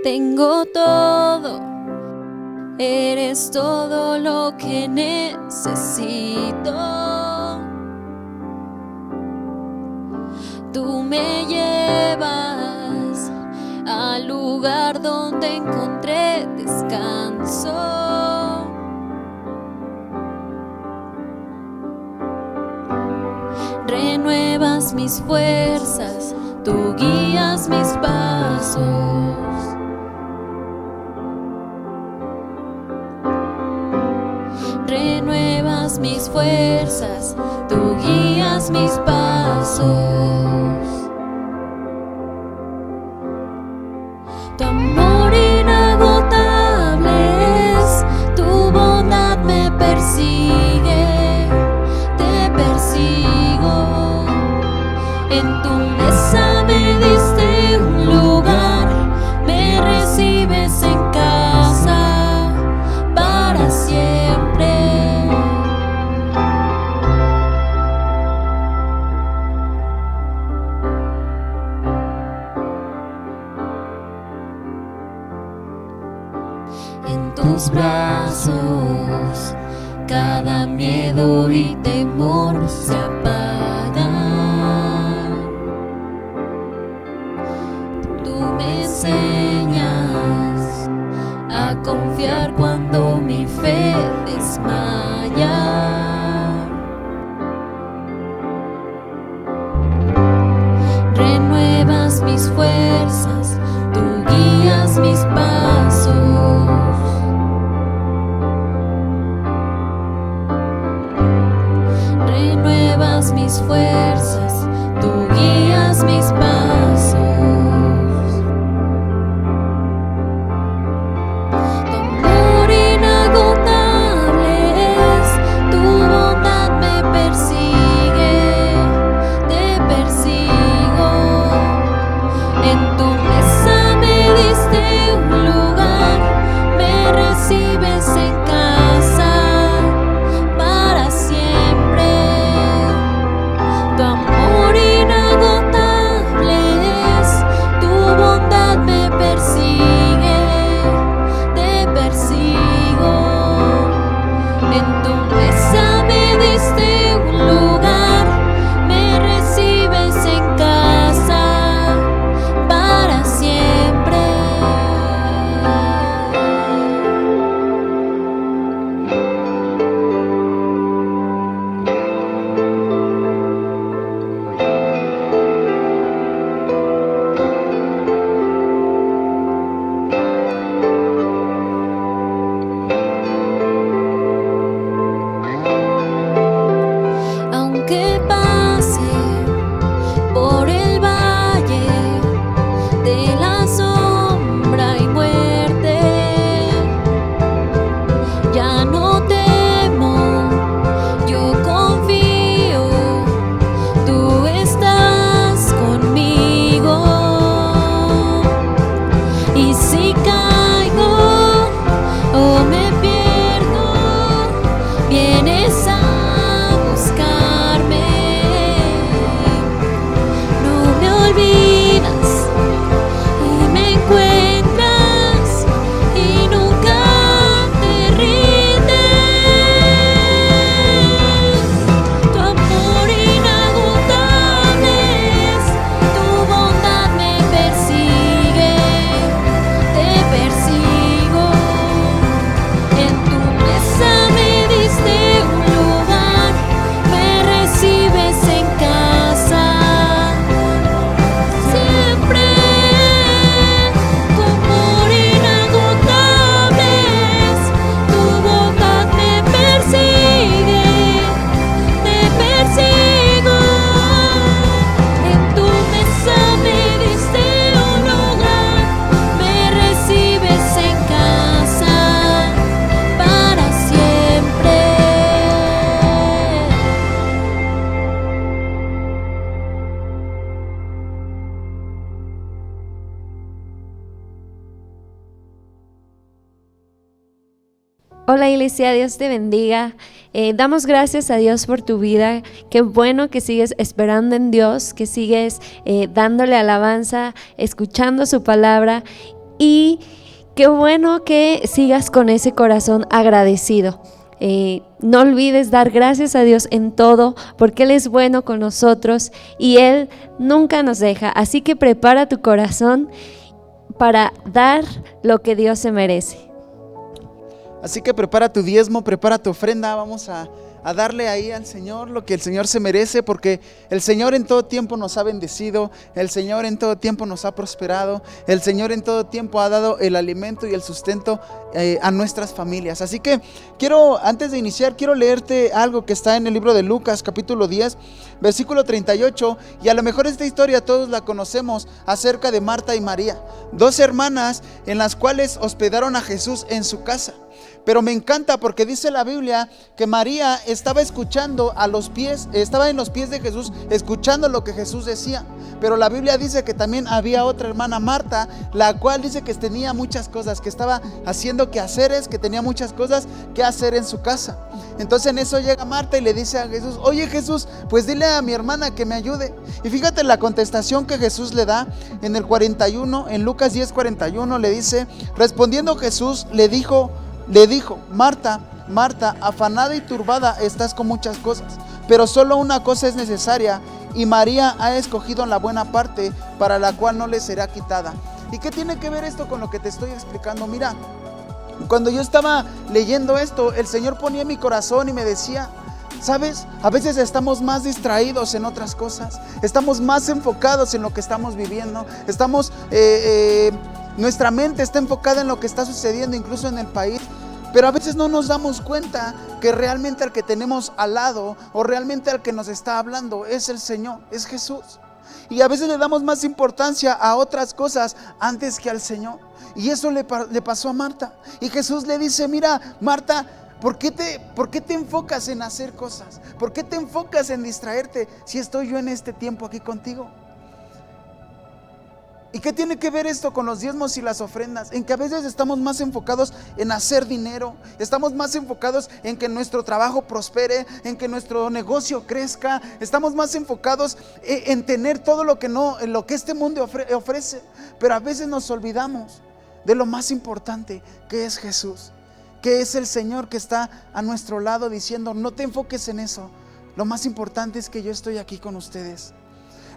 Tengo todo, eres todo lo que necesito. Tú me llevas al lugar donde encontré descanso. Renuevas mis fuerzas, tú guías mis pasos. Renuevas mis fuerzas, tú guías mis pasos. Tu amor inagotable es, tu bondad me persigue, te persigo. En tu mesa me diste un lugar, me recibes en casa para siempre. En tus brazos cada miedo y temor se apagan. Tú me enseñas a confiar cuando mi fe desmaya. Renuevas mis fuerzas, tú guías mis pasos. Renuevas mis fuerzas, tú guías mis pasos. Tu amor inagotable es, tu bondad me persigue, te persigo. En tu mesa me diste un lugar, me recibes en casa para siempre. Tu amor inagotable es, tu bondad me persigue, te persigo. En tu mesa me diste un lugar, me recibes en casa para siempre. Aunque pase por el valle de la sombra y muerte, ya no temo, yo confío, tú estás conmigo. Y si caigo o me pierdo, vienes a buscarme. No me olvidas y me encuentras y nunca te rindes. Tu amor inagotable es, tu bondad me persigue, te persigo. En tu mesa me diste un lugar, me recibes en casa siempre. Tu amor inagotable es, tu bondad me persigue, te persigo. En tu mesa me diste un lugar, me recibes en casa para siempre. Hola Iglesia, Dios te bendiga. Damos gracias a Dios por tu vida. Qué bueno que sigues esperando en Dios, que sigues dándole alabanza, escuchando su palabra. y qué bueno que sigas con ese corazón agradecido. No olvides dar gracias a Dios en todo, porque Él es bueno con nosotros y Él nunca nos deja. Así que prepara tu corazón para dar lo que Dios se merece. Así que prepara tu diezmo, prepara tu ofrenda. Vamos a darle ahí al Señor lo que el Señor se merece, porque el Señor en todo tiempo nos ha bendecido, el Señor en todo tiempo nos ha prosperado, el Señor en todo tiempo ha dado el alimento y el sustento a nuestras familias. Así que antes de iniciar, quiero leerte algo que está en el libro de Lucas, capítulo 10, versículo 38, y a lo mejor esta historia todos la conocemos, acerca de Marta y María, dos hermanas en las cuales hospedaron a Jesús en su casa. Pero me encanta porque dice la Biblia que María estaba escuchando estaba en los pies de Jesús, escuchando lo que Jesús decía. Pero la Biblia dice que también había otra hermana, Marta, la cual dice que tenía muchas cosas, que estaba haciendo quehaceres, que tenía muchas cosas que hacer en su casa. Entonces en eso llega Marta y le dice a Jesús: oye Jesús, pues dile a mi hermana que me ayude. Y fíjate la contestación que Jesús le da en el 41, en Lucas 10:41, le dice: respondiendo Jesús le dijo: Marta, Marta, afanada y turbada estás con muchas cosas, pero solo una cosa es necesaria, y María ha escogido la buena parte, para la cual no le será quitada. ¿Y qué tiene que ver esto con lo que te estoy explicando? Mira, cuando yo estaba leyendo esto, el Señor ponía en mi corazón y me decía: ¿sabes? A veces estamos más distraídos en otras cosas, estamos más enfocados en lo que estamos viviendo, nuestra mente está enfocada en lo que está sucediendo incluso en el país, pero a veces no nos damos cuenta que realmente al que tenemos al lado, o realmente al que nos está hablando, es el Señor, es Jesús. Y a veces le damos más importancia a otras cosas antes que al Señor. Y eso le pasó a Marta. Y Jesús le dice: mira, Marta, ¿por qué te enfocas en hacer cosas? ¿Por qué te enfocas en distraerte si estoy yo en este tiempo aquí contigo? ¿Y qué tiene que ver esto con los diezmos y las ofrendas? En que a veces estamos más enfocados en hacer dinero, estamos más enfocados en que nuestro trabajo prospere, en que nuestro negocio crezca, estamos más enfocados en tener todo lo que este mundo ofrece, pero a veces nos olvidamos de lo más importante, que es Jesús, que es el Señor que está a nuestro lado diciendo: no te enfoques en eso, lo más importante es que yo estoy aquí con ustedes.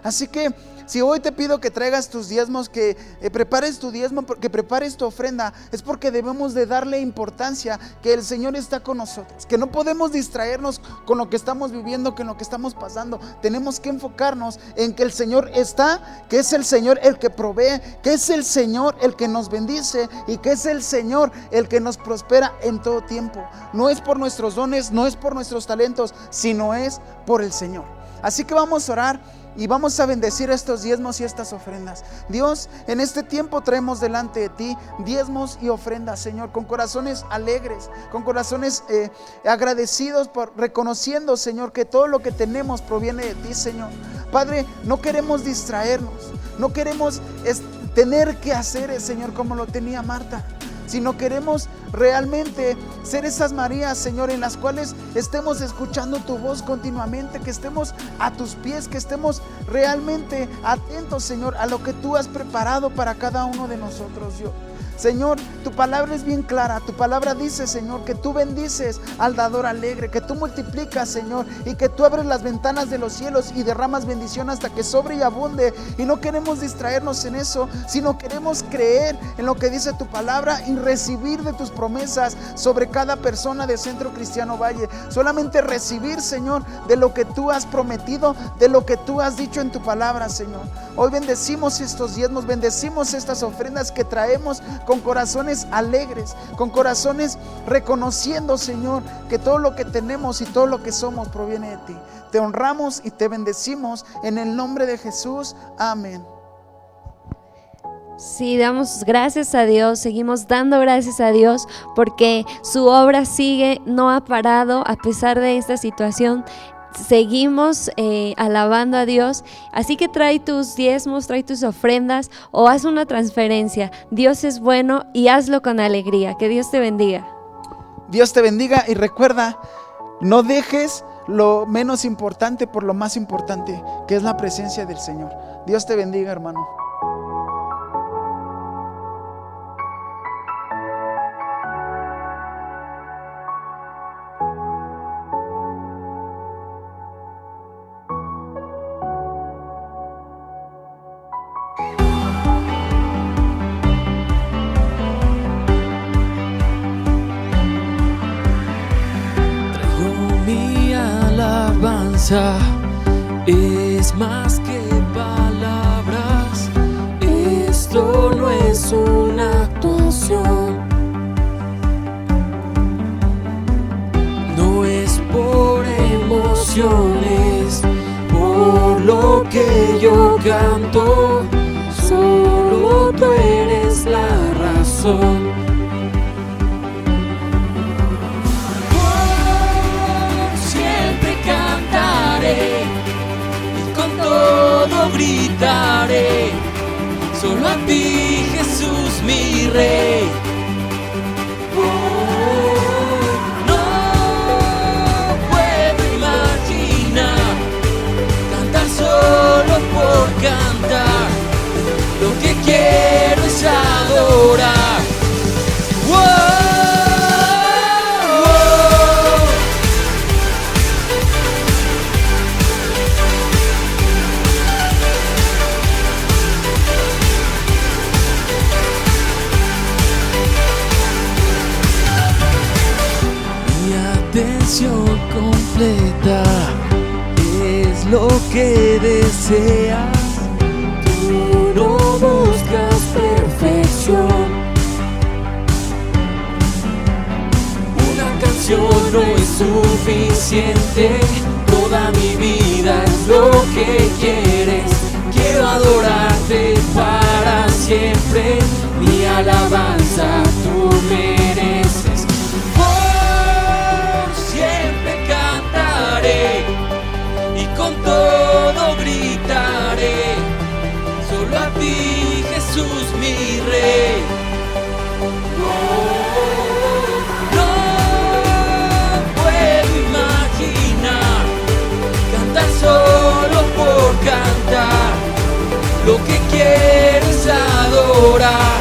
Así que si hoy te pido que traigas tus diezmos, que prepares tu diezmo, que prepares tu ofrenda, es porque debemos de darle importancia que el Señor está con nosotros, que no podemos distraernos con lo que estamos viviendo, con lo que estamos pasando. Tenemos que enfocarnos en que el Señor está, que es el Señor el que provee, que es el Señor el que nos bendice y que es el Señor el que nos prospera en todo tiempo. No es por nuestros dones, no es por nuestros talentos, sino es por el Señor. Así que vamos a orar y vamos a bendecir estos diezmos y estas ofrendas. Dios, en este tiempo traemos delante de ti diezmos y ofrendas, Señor, con corazones alegres, con corazones agradecidos, reconociendo, Señor, que todo lo que tenemos proviene de ti, Señor. Padre, no queremos distraernos, no queremos tener que hacer, Señor, como lo tenía Marta, sino queremos realmente ser esas Marías, Señor, en las cuales estemos escuchando tu voz continuamente, que estemos a tus pies, que estemos realmente atentos, Señor, a lo que tú has preparado para cada uno de nosotros, Dios. Señor, tu palabra es bien clara. Tu palabra dice, Señor, que tú bendices al dador alegre, que tú multiplicas, Señor, y que tú abres las ventanas de los cielos y derramas bendición hasta que sobre y abunde. Y no queremos distraernos en eso, sino queremos creer en lo que dice tu palabra y recibir de tus promesas sobre cada persona de Centro Cristiano Valle. Solamente recibir, Señor, de lo que tú has prometido, de lo que tú has dicho en tu palabra, Señor. Hoy bendecimos estos diezmos, bendecimos estas ofrendas que traemos con corazones alegres, con corazones reconociendo, Señor, que todo lo que tenemos y todo lo que somos proviene de ti. Te honramos y te bendecimos en el nombre de Jesús. Amén. Sí, damos gracias a Dios, seguimos dando gracias a Dios porque su obra sigue, no ha parado a pesar de esta situación. Seguimos alabando a Dios, así que trae tus diezmos, trae tus ofrendas o haz una transferencia. Dios es bueno y hazlo con alegría. Que Dios te bendiga. Dios te bendiga y recuerda, no dejes lo menos importante por lo más importante, que es la presencia del Señor. Dios te bendiga, hermano. alabanza es más que palabras. Esto no es una actuación, no es por emociones, por lo que yo canto, solo tú eres la razón. Siempre cantaré y con todo gritaré, solo a ti, Jesús, mi Rey. No puedo imaginar cantar solo por cantar, lo que quiero es adorar. Atención completa es lo que deseas. Tú no buscas perfección. Una canción no es suficiente. Toda mi vida es lo que quieres. Quiero adorarte para siempre. Mi alabanza tú mereces. Y con todo gritaré, solo a ti, Jesús, mi Rey. No puedo imaginar cantar solo por cantar, lo que quiero es adorar.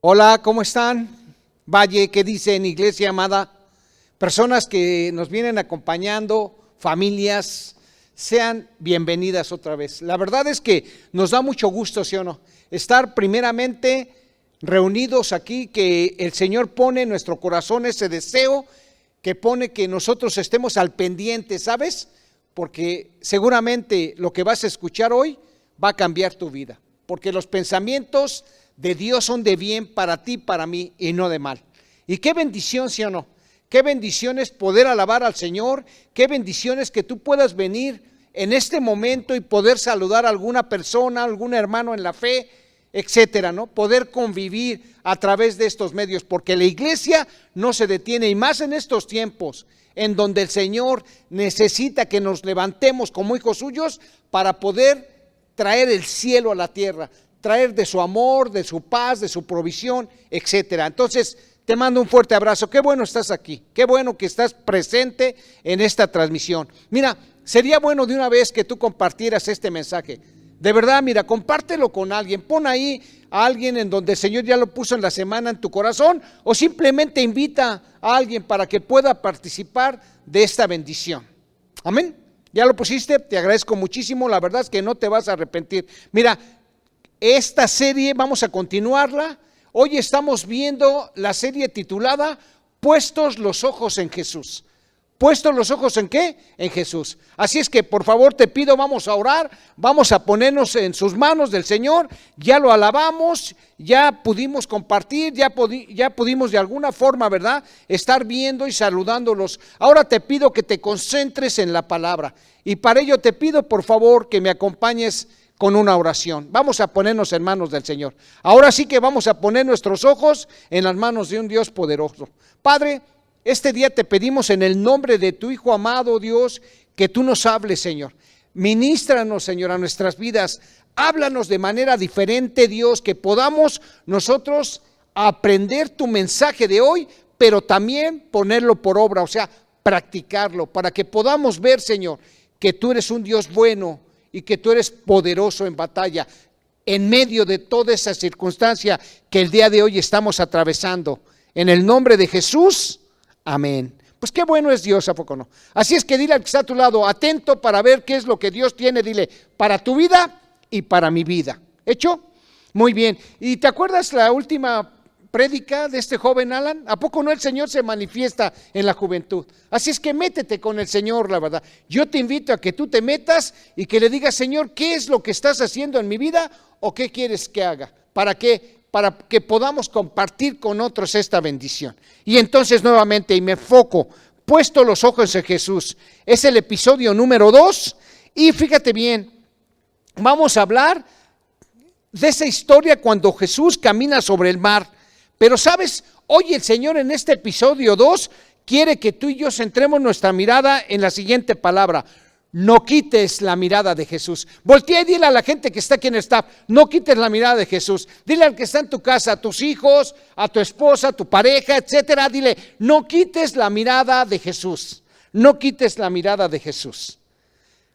Hola, ¿cómo están? Valle, ¿qué dicen, iglesia amada? Personas que nos vienen acompañando, familias, sean bienvenidas otra vez. La verdad es que nos da mucho gusto, ¿sí o no? Estar primeramente reunidos aquí, que el Señor pone en nuestro corazón ese deseo, que pone que nosotros estemos al pendiente, ¿sabes? Porque seguramente lo que vas a escuchar hoy va a cambiar tu vida, porque los pensamientos de Dios son de bien para ti, para mí, y no de mal. Y qué bendición, ¿sí o no? Qué bendición es poder alabar al Señor, qué bendición es que tú puedas venir en este momento y poder saludar a alguna persona, a algún hermano en la fe, etcétera, ¿no? Poder convivir a través de estos medios, porque la iglesia no se detiene, y más en estos tiempos en donde el Señor necesita que nos levantemos como hijos suyos para poder traer el cielo a la tierra, traer de su amor, de su paz, de su provisión, etcétera. Entonces, te mando un fuerte abrazo. Qué bueno estás aquí, qué bueno que estás presente en esta transmisión. Mira, sería bueno de una vez que tú compartieras este mensaje. De verdad, mira, compártelo con alguien. Pon ahí a alguien en donde el Señor ya lo puso en la semana en tu corazón, o simplemente invita a alguien para que pueda participar de esta bendición. Amén. ¿Ya lo pusiste? Te agradezco muchísimo, la verdad es que no te vas a arrepentir. Mira, esta serie vamos a continuarla. Hoy estamos viendo la serie titulada Puestos los ojos en Jesús. ¿Puestos los ojos en qué? En Jesús. Así es que por favor te pido, vamos a orar, vamos a ponernos en sus manos del Señor. Ya lo alabamos, ya pudimos compartir, ya pudimos de alguna forma, ¿verdad?, estar viendo y saludándolos. Ahora te pido que te concentres en la palabra, y para ello te pido por favor que me acompañes con una oración. Vamos a ponernos en manos del Señor. Ahora sí que vamos a poner nuestros ojos en las manos de un Dios poderoso. Padre, este día te pedimos en el nombre de tu Hijo amado, Dios, que tú nos hables, Señor. Ministranos, Señor, a nuestras vidas. Háblanos de manera diferente, Dios, que podamos nosotros aprender tu mensaje de hoy, pero también ponerlo por obra, o sea, practicarlo, para que podamos ver, Señor, que tú eres un Dios bueno y que tú eres poderoso en batalla, en medio de toda esa circunstancia que el día de hoy estamos atravesando. En el nombre de Jesús, amén. Pues qué bueno es Dios, ¿a poco no? Así es que dile al que está a tu lado, atento para ver qué es lo que Dios tiene, dile, para tu vida y para mi vida. ¿Hecho? Muy bien. ¿Y te acuerdas la última prédica de este joven Alan? ¿A poco no el Señor se manifiesta en la juventud? Así es que métete con el Señor, la verdad. Yo te invito a que tú te metas y que le digas, Señor, ¿qué es lo que estás haciendo en mi vida o qué quieres que haga? ¿Para qué? Para que podamos compartir con otros esta bendición. Y entonces nuevamente, y me enfoco, puesto los ojos en Jesús, es el episodio número 2, y fíjate bien, vamos a hablar de esa historia cuando Jesús camina sobre el mar. Pero sabes, hoy el Señor en este episodio 2 quiere que tú y yo centremos nuestra mirada en la siguiente palabra: no quites la mirada de Jesús. Voltea y dile a la gente que está aquí en el staff, no quites la mirada de Jesús. Dile al que está en tu casa, a tus hijos, a tu esposa, a tu pareja, etcétera, dile, no quites la mirada de Jesús. No quites la mirada de Jesús.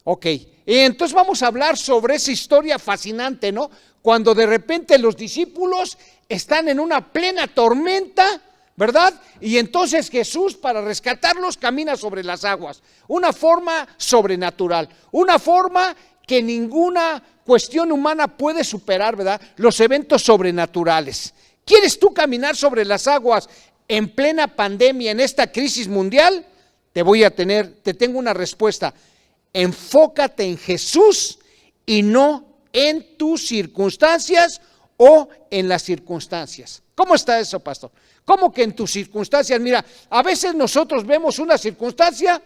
Ok, y entonces vamos a hablar sobre esa historia fascinante, ¿no? Cuando de repente los discípulos están en una plena tormenta, ¿verdad? Y entonces Jesús, para rescatarlos, camina sobre las aguas. Una forma sobrenatural, una forma que ninguna cuestión humana puede superar, ¿verdad? Los eventos sobrenaturales. ¿Quieres tú caminar sobre las aguas en plena pandemia, en esta crisis mundial? Te tengo una respuesta. Enfócate en Jesús y no en tus circunstancias o en las circunstancias. ¿Cómo está eso, pastor? ¿Cómo que en tus circunstancias? Mira, a veces nosotros vemos una circunstancia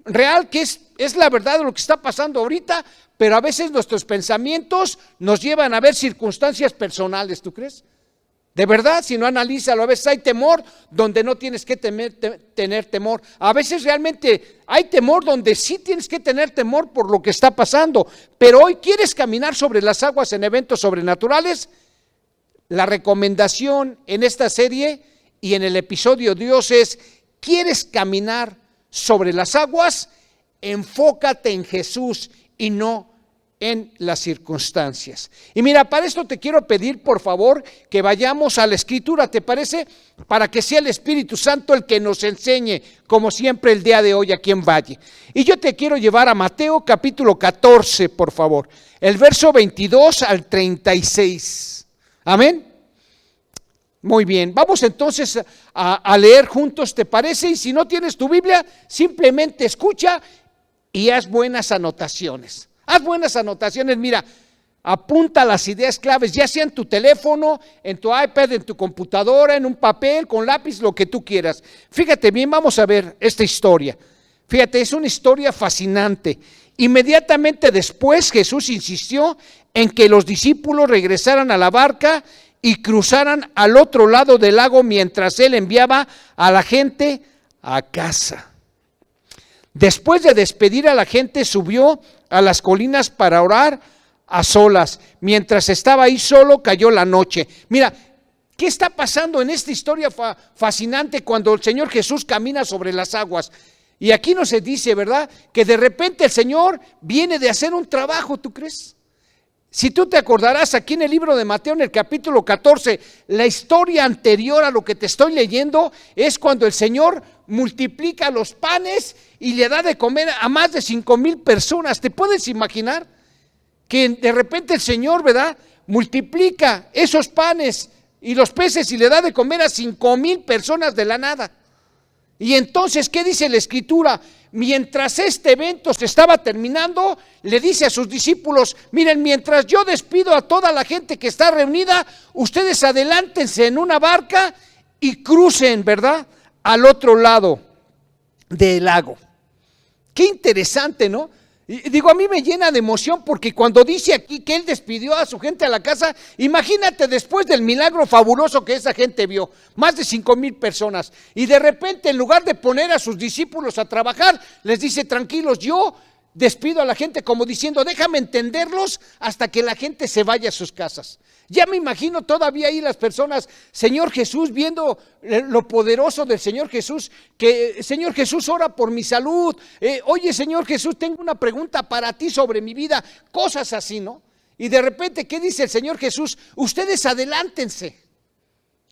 real que es la verdad de lo que está pasando ahorita, pero a veces nuestros pensamientos nos llevan a ver circunstancias personales, ¿tú crees? De verdad, si no, analízalo. A veces hay temor donde no tienes que tener temor. A veces realmente hay temor donde sí tienes que tener temor por lo que está pasando. Pero hoy quieres caminar sobre las aguas en eventos sobrenaturales. La recomendación en esta serie y en el episodio Dios es, ¿quieres caminar sobre las aguas? Enfócate en Jesús y no en las circunstancias. Y mira, para esto te quiero pedir por favor que vayamos a la Escritura, ¿te parece? Para que sea el Espíritu Santo el que nos enseñe, como siempre el día de hoy aquí en Valle. Y yo te quiero llevar a Mateo capítulo 14, por favor, el verso 22 al 36. Amén. Muy bien, vamos entonces a leer juntos, ¿te parece? Y si no tienes tu Biblia, simplemente escucha y haz buenas anotaciones. Haz buenas anotaciones, mira, apunta las ideas claves, ya sea en tu teléfono, en tu iPad, en tu computadora, en un papel, con lápiz, lo que tú quieras. Fíjate bien, vamos a ver esta historia. Fíjate, es una historia fascinante. Inmediatamente después Jesús insistió en que los discípulos regresaran a la barca y cruzaran al otro lado del lago mientras él enviaba a la gente a casa. Después de despedir a la gente, subió a las colinas para orar a solas. Mientras estaba ahí solo, cayó la noche. Mira, ¿qué está pasando en esta historia fascinante cuando el Señor Jesús camina sobre las aguas? Y aquí no se dice, ¿verdad?, que de repente el Señor viene de hacer un trabajo, ¿tú crees? Si tú te acordarás aquí en el libro de Mateo, en el capítulo 14, la historia anterior a lo que te estoy leyendo es cuando el Señor multiplica los panes y le da de comer a más de 5,000 personas. ¿Te puedes imaginar que de repente el Señor, verdad, multiplica esos panes y los peces y le da de comer a 5,000 personas de la nada? Y entonces, ¿qué dice la Escritura? Mientras este evento se estaba terminando, le dice a sus discípulos: miren, mientras yo despido a toda la gente que está reunida, ustedes adelántense en una barca y crucen, ¿verdad?, al otro lado del lago. Qué interesante, ¿no? Y digo, a mí me llena de emoción porque cuando dice aquí que él despidió a su gente a la casa, imagínate después del milagro fabuloso que esa gente vio, más de 5,000 personas, y de repente en lugar de poner a sus discípulos a trabajar, les dice: tranquilos, yo despido a la gente, como diciendo, déjame entenderlos hasta que la gente se vaya a sus casas. Ya me imagino todavía ahí las personas, Señor Jesús, viendo lo poderoso del Señor Jesús, que Señor Jesús, ora por mi salud, oye Señor Jesús, tengo una pregunta para ti sobre mi vida, cosas así, ¿no? Y de repente, ¿qué dice el Señor Jesús? Ustedes adelántense,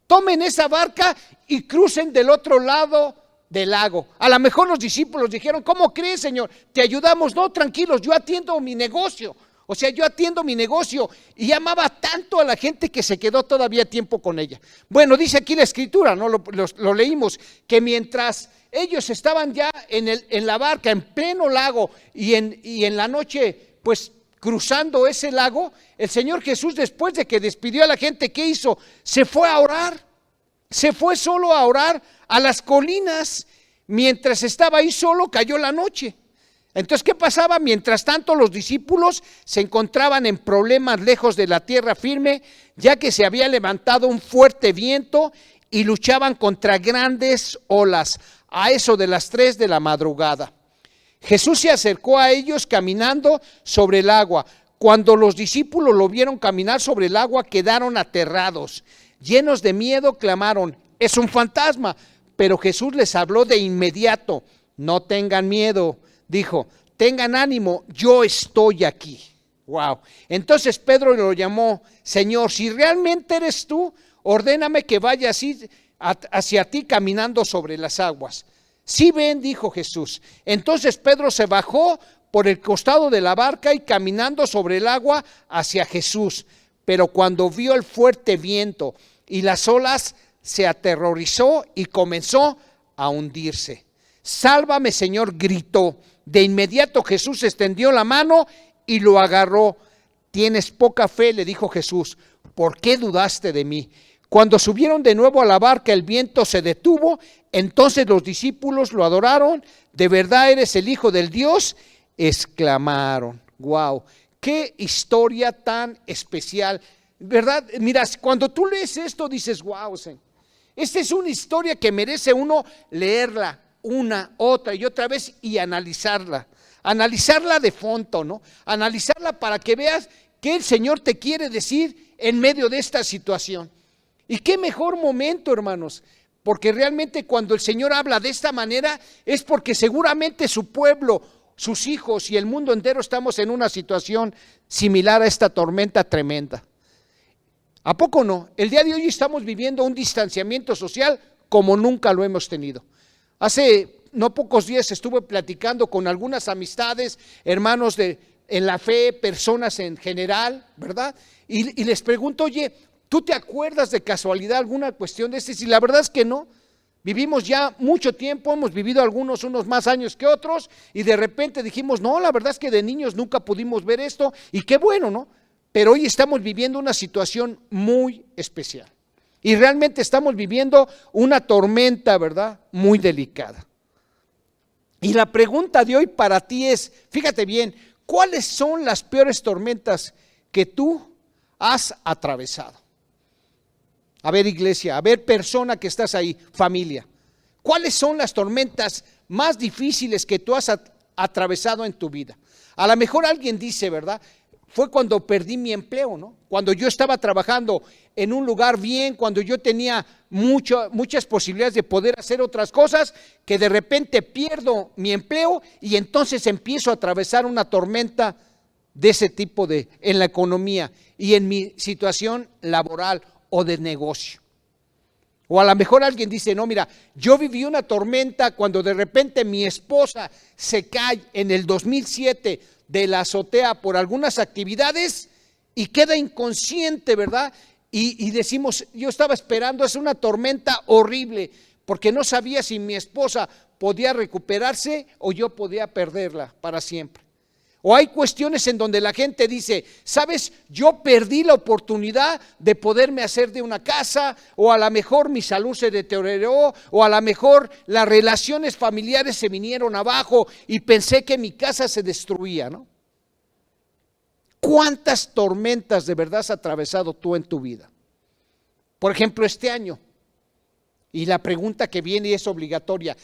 tomen esa barca y crucen del otro lado del lago. A lo mejor los discípulos dijeron: ¿cómo crees, Señor? Te ayudamos. No, tranquilos, yo atiendo mi negocio. O sea, yo atiendo mi negocio. Y amaba tanto a la gente que se quedó todavía tiempo con ella. Bueno, dice aquí la Escritura, ¿no? Lo leímos, que mientras ellos estaban ya en la barca, en pleno lago, y en la noche, pues cruzando ese lago, el Señor Jesús, después de que despidió a la gente, ¿qué hizo? Se fue a orar. Se fue solo a orar a las colinas. Mientras estaba ahí solo, cayó la noche. Entonces, ¿qué pasaba? Mientras tanto, los discípulos se encontraban en problemas lejos de la tierra firme, ya que se había levantado un fuerte viento y luchaban contra grandes olas, a eso de las 3 de la madrugada. Jesús se acercó a ellos caminando sobre el agua. Cuando los discípulos lo vieron caminar sobre el agua, quedaron aterrados. Llenos de miedo, clamaron: es un fantasma. Pero Jesús les habló de inmediato: no tengan miedo, dijo, tengan ánimo, yo estoy aquí. Wow. Entonces Pedro lo llamó: Señor, si realmente eres tú, ordéname que vaya así hacia ti caminando sobre las aguas. Sí, ven, dijo Jesús. Entonces Pedro se bajó por el costado de la barca y caminando sobre el agua hacia Jesús. Pero cuando vio el fuerte viento y las olas, se aterrorizó y comenzó a hundirse. Sálvame, Señor, gritó. De inmediato Jesús extendió la mano y lo agarró. Tienes poca fe, le dijo Jesús, ¿por qué dudaste de mí? Cuando subieron de nuevo a la barca, el viento se detuvo. Entonces los discípulos lo adoraron. ¿De verdad eres el Hijo del Dios?, exclamaron. Wow, qué historia tan especial, ¿verdad? Mira, cuando tú lees esto dices: wow, esta es una historia que merece uno leerla una, otra y otra vez y analizarla de fondo, ¿no? Analizarla para que veas qué el Señor te quiere decir en medio de esta situación. Y qué mejor momento, hermanos, porque realmente cuando el Señor habla de esta manera es porque seguramente su pueblo, sus hijos y el mundo entero estamos en una situación similar a esta tormenta tremenda. ¿A poco no? El día de hoy estamos viviendo un distanciamiento social como nunca lo hemos tenido. Hace no pocos días estuve platicando con algunas amistades, hermanos en la fe, personas en general, ¿verdad? Y les pregunto: oye, ¿tú te acuerdas de casualidad alguna cuestión de este? Y la verdad es que no. Vivimos ya mucho tiempo, hemos vivido unos más años que otros, y de repente dijimos: no, la verdad es que de niños nunca pudimos ver esto, y qué bueno, ¿no? Pero hoy estamos viviendo una situación muy especial. Y realmente estamos viviendo una tormenta, ¿verdad?, muy delicada. Y la pregunta de hoy para ti es, fíjate bien, ¿cuáles son las peores tormentas que tú has atravesado? A ver, iglesia, a ver, persona que estás ahí, familia, ¿cuáles son las tormentas más difíciles que tú has atravesado en tu vida? A lo mejor alguien dice, ¿verdad?, fue cuando perdí mi empleo, ¿no? Cuando yo estaba trabajando en un lugar bien, cuando yo tenía muchas posibilidades de poder hacer otras cosas, que de repente pierdo mi empleo y entonces empiezo a atravesar una tormenta de ese tipo en la economía y en mi situación laboral o de negocio. O a lo mejor alguien dice, no, mira, yo viví una tormenta cuando de repente mi esposa se cae en el 2007 de la azotea por algunas actividades y queda inconsciente, ¿verdad? Y decimos, yo estaba esperando, es una tormenta horrible, porque no sabía si mi esposa podía recuperarse o yo podía perderla para siempre. O hay cuestiones en donde la gente dice, sabes, yo perdí la oportunidad de poderme hacer de una casa, o a lo mejor mi salud se deterioró, o a lo mejor las relaciones familiares se vinieron abajo y pensé que mi casa se destruía, ¿no? ¿Cuántas tormentas de verdad has atravesado tú en tu vida? Por ejemplo, este año. Y la pregunta que viene y es obligatoria,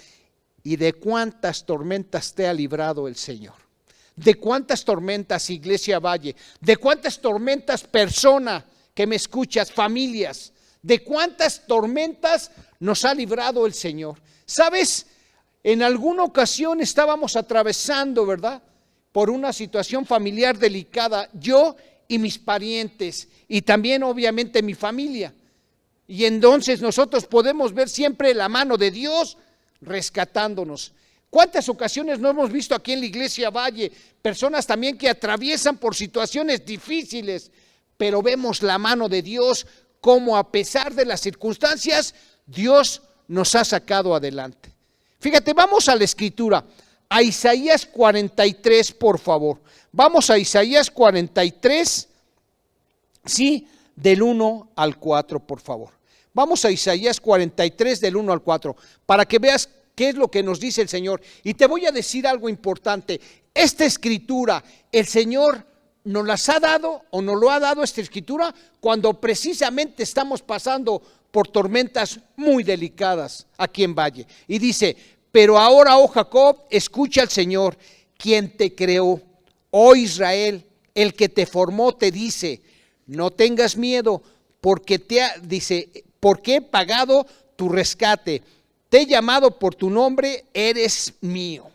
¿y de cuántas tormentas te ha librado el Señor? ¿De cuántas tormentas, Iglesia Valle? ¿De cuántas tormentas, persona que me escuchas, familias? ¿De cuántas tormentas nos ha librado el Señor? ¿Sabes? En alguna ocasión estábamos atravesando, ¿verdad?, por una situación familiar delicada, yo y mis parientes, y también obviamente mi familia. Y entonces nosotros podemos ver siempre la mano de Dios rescatándonos. ¿Cuántas ocasiones no hemos visto aquí en la Iglesia Valle? Personas también que atraviesan por situaciones difíciles, pero vemos la mano de Dios, como a pesar de las circunstancias, Dios nos ha sacado adelante. Fíjate, vamos a la Escritura, a Isaías 43, por favor. Vamos a Isaías 43, sí, del 1 al 4, por favor. Vamos a Isaías 43, del 1 al 4, para que veas qué es lo que nos dice el Señor. Y te voy a decir algo importante. Esta escritura, el Señor nos las ha dado, o nos lo ha dado esta escritura, cuando precisamente estamos pasando por tormentas muy delicadas aquí en Valle. Y dice, pero ahora, oh Jacob, escucha al Señor, quien te creó. Oh Israel, el que te formó te dice, no tengas miedo, porque porque he pagado tu rescate. Te he llamado por tu nombre, eres mío.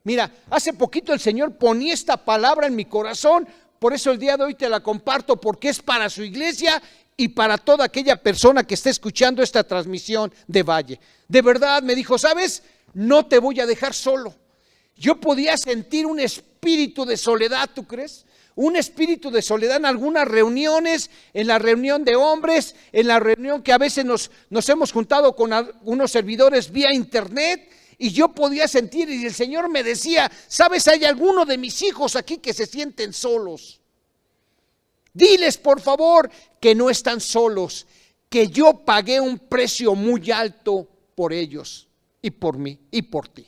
Mira, hace poquito el Señor ponía esta palabra en mi corazón, por eso el día de hoy te la comparto, porque es para su iglesia y para toda aquella persona que esté escuchando esta transmisión de Valle. De verdad me dijo, ¿sabes? No te voy a dejar solo. Yo podía sentir un espíritu de soledad, ¿tú crees? Un espíritu de soledad en algunas reuniones, en la reunión de hombres, en la reunión que a veces nos hemos juntado con algunos servidores vía internet, y yo podía sentir, y el Señor me decía, ¿sabes? Hay algunos de mis hijos aquí que se sienten solos. Diles, por favor, que no están solos, que yo pagué un precio muy alto por ellos, y por mí, y por ti.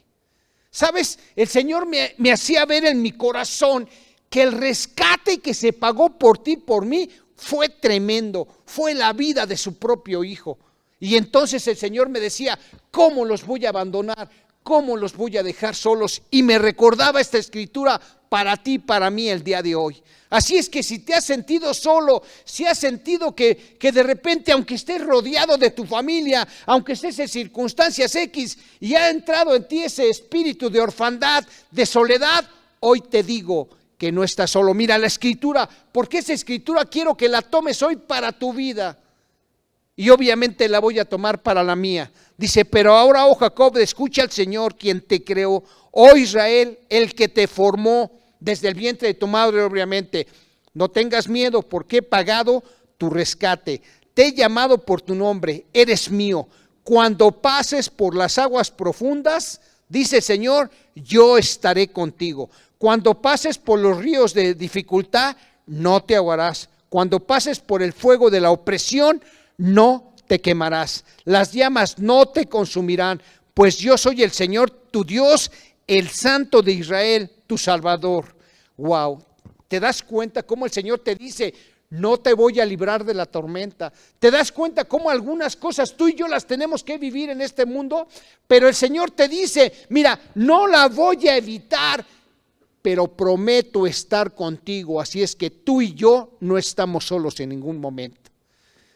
¿Sabes? El Señor me hacía ver en mi corazón que el rescate que se pagó por ti, por mí, fue tremendo, fue la vida de su propio hijo. Y entonces el Señor me decía, ¿cómo los voy a abandonar? ¿Cómo los voy a dejar solos? Y me recordaba esta escritura para ti, para mí el día de hoy. Así es que si te has sentido solo, si has sentido que de repente, aunque estés rodeado de tu familia, aunque estés en circunstancias X y ha entrado en ti ese espíritu de orfandad, de soledad, hoy te digo que no estás solo. Mira la escritura, porque esa escritura quiero que la tomes hoy para tu vida. Y obviamente la voy a tomar para la mía. Dice, pero ahora, oh Jacob, escucha al Señor, quien te creó. Oh Israel, el que te formó desde el vientre de tu madre, obviamente. No tengas miedo, porque he pagado tu rescate. Te he llamado por tu nombre, eres mío. Cuando pases por las aguas profundas, dice el Señor, yo estaré contigo. Cuando pases por los ríos de dificultad, no te ahogarás. Cuando pases por el fuego de la opresión, no te quemarás. Las llamas no te consumirán, pues yo soy el Señor, tu Dios, el Santo de Israel, tu Salvador. Wow, ¿te das cuenta cómo el Señor te dice, no te voy a librar de la tormenta? ¿Te das cuenta cómo algunas cosas tú y yo las tenemos que vivir en este mundo? Pero el Señor te dice, mira, no la voy a evitar, pero prometo estar contigo. Así es que tú y yo no estamos solos en ningún momento.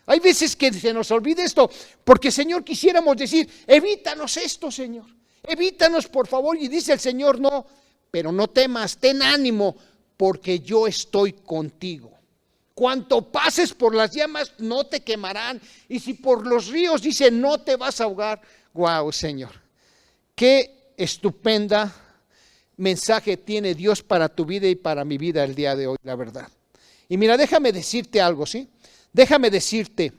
Hay veces que se nos olvida esto, porque Señor quisiéramos decir, evítanos esto, Señor, evítanos por favor, y dice el Señor, no, pero no temas, ten ánimo, porque yo estoy contigo. Cuanto pases por las llamas, no te quemarán. Y si por los ríos, dice, no te vas a ahogar. Wow, Señor. Qué estupenda mensaje tiene Dios para tu vida y para mi vida el día de hoy, la verdad. Y mira, déjame decirte algo, ¿sí? Déjame decirte,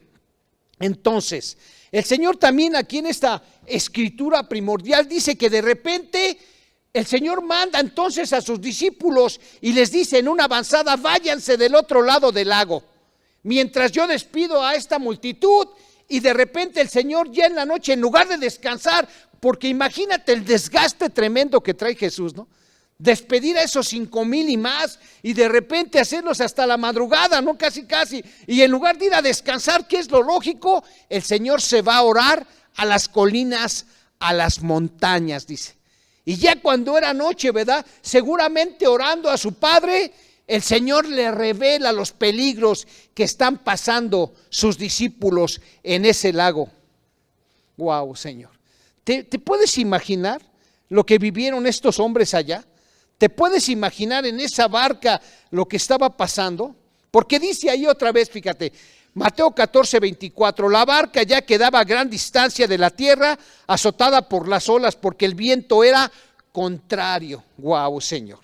entonces, el Señor también aquí en esta escritura primordial dice que de repente el Señor manda entonces a sus discípulos y les dice en una avanzada, váyanse del otro lado del lago, mientras yo despido a esta multitud. Y de repente el Señor ya en la noche, en lugar de descansar, porque imagínate el desgaste tremendo que trae Jesús, ¿no? Despedir a esos 5,000 y más, y de repente hacerlos hasta la madrugada, ¿no? Casi. Y en lugar de ir a descansar, ¿qué es lo lógico? El Señor se va a orar a las colinas, a las montañas, dice. Y ya cuando era noche, ¿verdad? Seguramente orando a su Padre, el Señor le revela los peligros que están pasando sus discípulos en ese lago. Wow, Señor. ¿Te puedes imaginar lo que vivieron estos hombres allá? ¿Te puedes imaginar en esa barca lo que estaba pasando? Porque dice ahí otra vez, fíjate, Mateo 14:24, la barca ya quedaba a gran distancia de la tierra, azotada por las olas, porque el viento era contrario. Wow, Señor.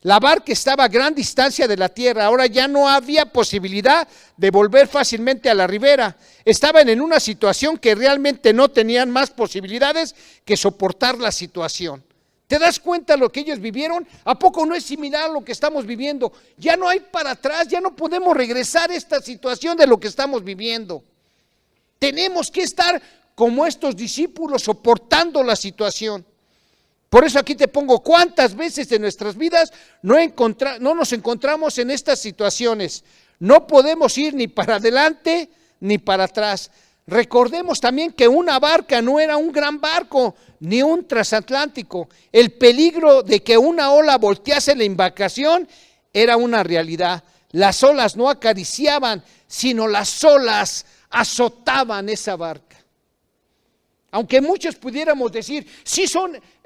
La barca estaba a gran distancia de la tierra, ahora ya no había posibilidad de volver fácilmente a la ribera. Estaban en una situación que realmente no tenían más posibilidades que soportar la situación. ¿Te das cuenta de lo que ellos vivieron? ¿A poco no es similar a lo que estamos viviendo? Ya no hay para atrás, ya no podemos regresar a esta situación de lo que estamos viviendo. Tenemos que estar como estos discípulos soportando la situación. Por eso aquí te pongo, ¿cuántas veces en nuestras vidas no nos encontramos en estas situaciones? No podemos ir ni para adelante ni para atrás. Recordemos también que una barca no era un gran barco, ni un transatlántico. El peligro de que una ola voltease la embarcación era una realidad. Las olas no acariciaban, sino las olas azotaban esa barca. Aunque muchos pudiéramos decir,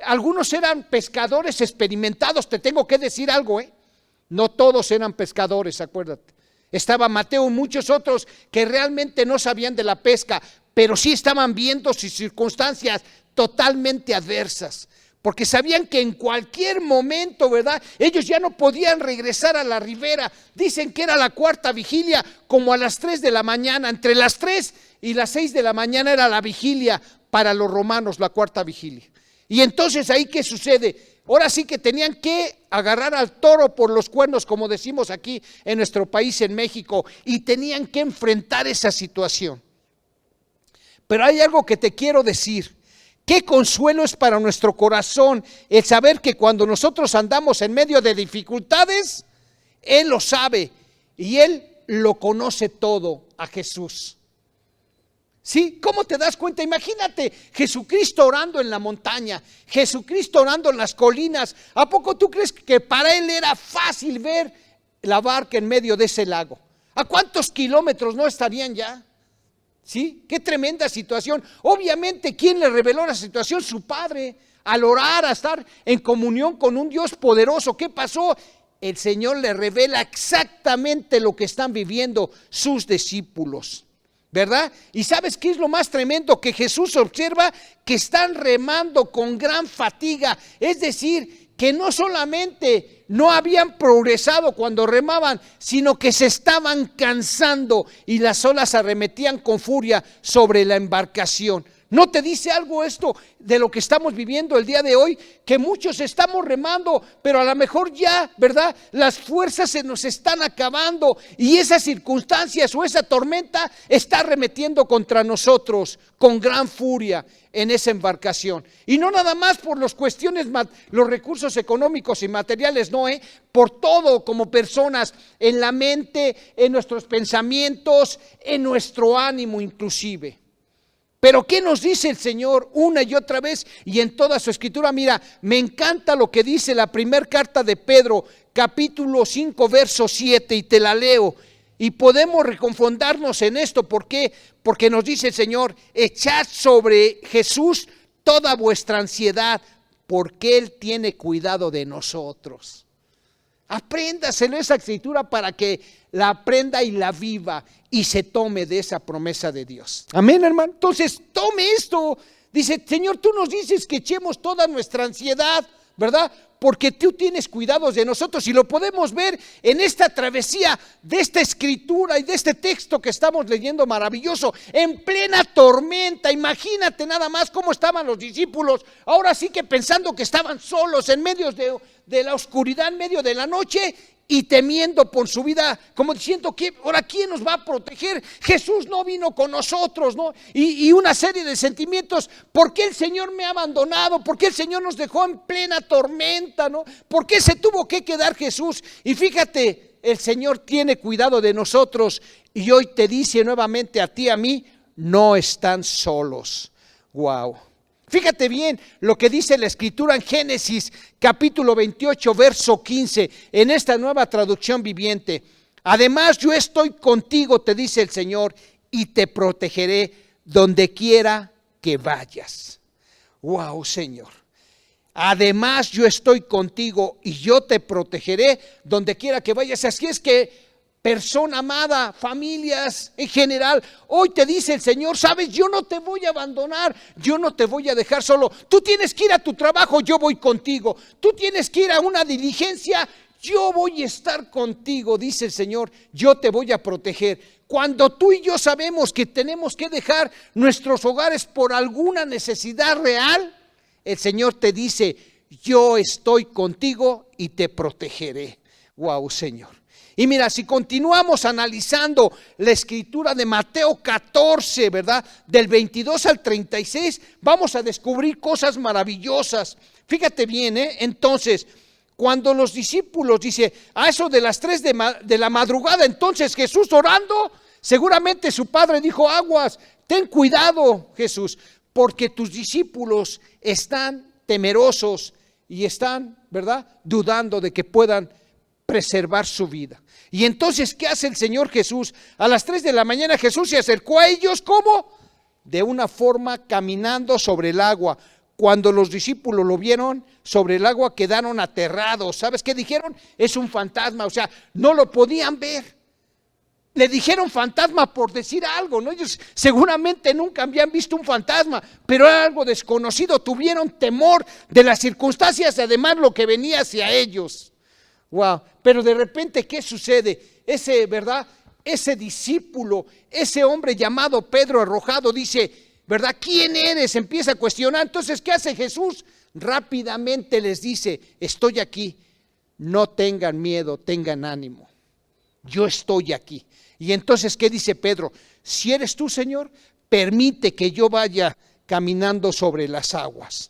algunos eran pescadores experimentados, te tengo que decir algo, no todos eran pescadores, acuérdate. Estaba Mateo y muchos otros que realmente no sabían de la pesca, pero sí estaban viendo sus circunstancias totalmente adversas, porque sabían que en cualquier momento, ¿verdad? Ellos ya no podían regresar a la ribera. Dicen que era la cuarta vigilia, como a las 3 de la mañana, entre las 3 y las 6 de la mañana era la vigilia para los romanos, la cuarta vigilia. Y entonces ahí, ¿qué sucede? Ahora sí que tenían que agarrar al toro por los cuernos, como decimos aquí en nuestro país, en México, y tenían que enfrentar esa situación. Pero hay algo que te quiero decir. Qué consuelo es para nuestro corazón el saber que cuando nosotros andamos en medio de dificultades, Él lo sabe y Él lo conoce todo a Jesús. ¿Sí? ¿Cómo te das cuenta? Imagínate Jesucristo orando en la montaña, Jesucristo orando en las colinas. ¿A poco tú crees que para Él era fácil ver la barca en medio de ese lago? ¿A cuántos kilómetros no estarían ya? ¿Sí? Qué tremenda situación. Obviamente, ¿quién le reveló la situación? Su Padre. Al orar, a estar en comunión con un Dios poderoso. ¿Qué pasó? El Señor le revela exactamente lo que están viviendo sus discípulos, ¿verdad? Y ¿sabes qué es lo más tremendo? Que Jesús observa que están remando con gran fatiga. Es decir, que no solamente no habían progresado cuando remaban, sino que se estaban cansando y las olas arremetían con furia sobre la embarcación. ¿No te dice algo esto de lo que estamos viviendo el día de hoy? Que muchos estamos remando, pero a lo mejor ya, ¿verdad? Las fuerzas se nos están acabando y esas circunstancias o esa tormenta está arremetiendo contra nosotros con gran furia en esa embarcación. Y no nada más por las cuestiones, los recursos económicos y materiales, no, por todo como personas, en la mente, en nuestros pensamientos, en nuestro ánimo inclusive. Pero ¿qué nos dice el Señor una y otra vez y en toda su escritura? Mira, me encanta lo que dice la primera carta de Pedro, capítulo 5, verso 7, y te la leo. Y podemos reconfortarnos en esto. ¿Por qué? Porque nos dice el Señor, echad sobre Jesús toda vuestra ansiedad, porque Él tiene cuidado de nosotros. Apréndaselo esa escritura para que la aprenda y la viva y se tome de esa promesa de Dios. Amén, hermano. Entonces, tome esto. Dice, Señor, tú nos dices que echemos toda nuestra ansiedad, ¿verdad? Porque tú tienes cuidados de nosotros y lo podemos ver en esta travesía de esta escritura y de este texto que estamos leyendo maravilloso, en plena tormenta. Imagínate nada más cómo estaban los discípulos, ahora sí que pensando que estaban solos en medio de la oscuridad, en medio de la noche, y temiendo por su vida, como diciendo, ahora ¿quién nos va a proteger? Jesús no vino con nosotros, ¿no? Y una serie de sentimientos. ¿Por qué el Señor me ha abandonado? ¿Por qué el Señor nos dejó en plena tormenta, ¿no? ¿Por qué se tuvo que quedar Jesús? Y fíjate, el Señor tiene cuidado de nosotros y hoy te dice nuevamente a ti, a mí, no están solos. Wow. Fíjate bien lo que dice la escritura en Génesis capítulo 28 verso 15 en esta nueva traducción viviente. Además yo estoy contigo, te dice el Señor, y te protegeré donde quiera que vayas. Wow, Señor. Además yo estoy contigo y yo te protegeré donde quiera que vayas. Así es que, persona amada, familias en general, hoy te dice el Señor, sabes, yo no te voy a abandonar, yo no te voy a dejar solo. Tú tienes que ir a tu trabajo, yo voy contigo. Tú tienes que ir a una diligencia, yo voy a estar contigo, dice el Señor, yo te voy a proteger. Cuando tú y yo sabemos que tenemos que dejar nuestros hogares por alguna necesidad real, el Señor te dice, yo estoy contigo y te protegeré. Wow, Señor. Y mira, si continuamos analizando la escritura de Mateo 14, ¿verdad? Del 22 al 36, vamos a descubrir cosas maravillosas. Fíjate bien, entonces, cuando los discípulos, dice, a eso de las 3 de la madrugada, entonces Jesús orando, seguramente su padre dijo, aguas, ten cuidado, Jesús, porque tus discípulos están temerosos y están, ¿verdad?, dudando de que puedan preservar su vida. Y entonces, ¿qué hace el Señor Jesús? A las 3 de la mañana Jesús se acercó a ellos, ¿cómo? De una forma caminando sobre el agua. Cuando los discípulos lo vieron sobre el agua quedaron aterrados. ¿Sabes qué dijeron? Es un fantasma, o sea, no lo podían ver. Le dijeron fantasma por decir algo, ¿no? Ellos seguramente nunca habían visto un fantasma, pero era algo desconocido, tuvieron temor de las circunstancias, además lo que venía hacia ellos. Wow, pero de repente, ¿qué sucede? Ese discípulo, ese hombre llamado Pedro arrojado dice, ¿verdad? ¿Quién eres? Empieza a cuestionar. Entonces, ¿qué hace Jesús? Rápidamente les dice, estoy aquí, no tengan miedo, tengan ánimo, yo estoy aquí. Y entonces, ¿qué dice Pedro? Si eres tú, Señor, permite que yo vaya caminando sobre las aguas.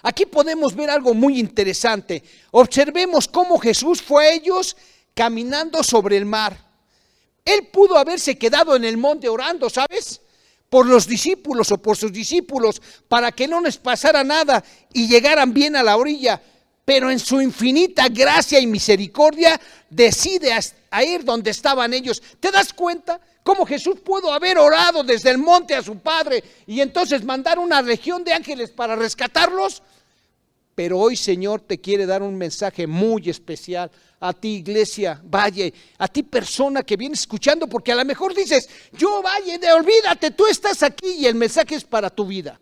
Aquí podemos ver algo muy interesante. Observemos cómo Jesús fue a ellos caminando sobre el mar. Él pudo haberse quedado en el monte orando, ¿sabes? Por los discípulos o por sus discípulos, para que no les pasara nada y llegaran bien a la orilla. Pero en su infinita gracia y misericordia decide a ir donde estaban ellos. ¿Te das cuenta? Cómo Jesús pudo haber orado desde el monte a su Padre y entonces mandar una legión de ángeles para rescatarlos. Pero hoy, Señor, te quiere dar un mensaje muy especial a ti, iglesia, Valle, a ti, persona que vienes escuchando, porque a lo mejor dices, yo, Valle, olvídate, tú estás aquí y el mensaje es para tu vida